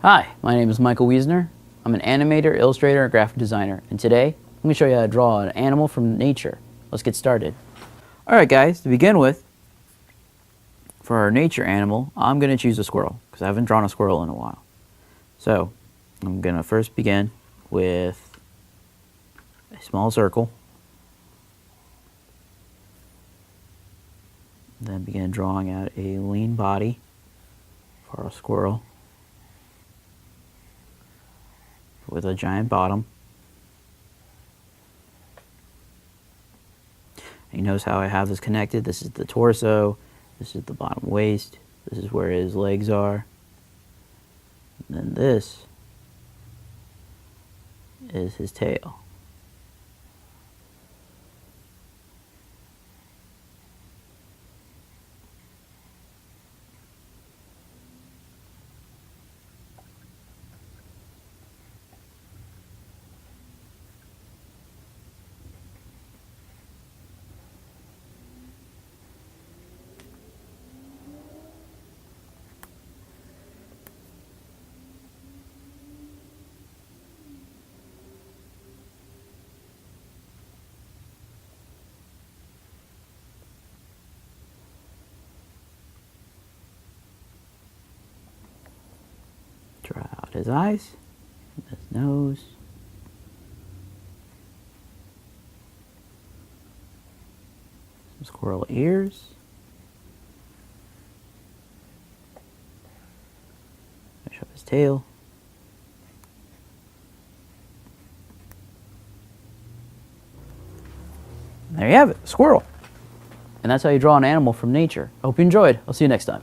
Hi, my name is Michael Weisner. I'm an animator, illustrator, and graphic designer, and today I'm going to show you how to draw an animal from nature. Let's get started. Alright guys, to begin with, for our nature animal, I'm going to choose a squirrel, because I haven't drawn a squirrel in a while. So, I'm going to first begin with a small circle, then begin drawing out a lean body for a squirrel with a giant bottom. And you notice how I have this connected. This is the torso, this is the bottom waist, this is where his legs are, and then this is his tail. Draw out his eyes, his nose, some squirrel ears, finish up his tail, and there you have it, a squirrel. And that's how you draw an animal from nature. I hope you enjoyed. I'll see you next time.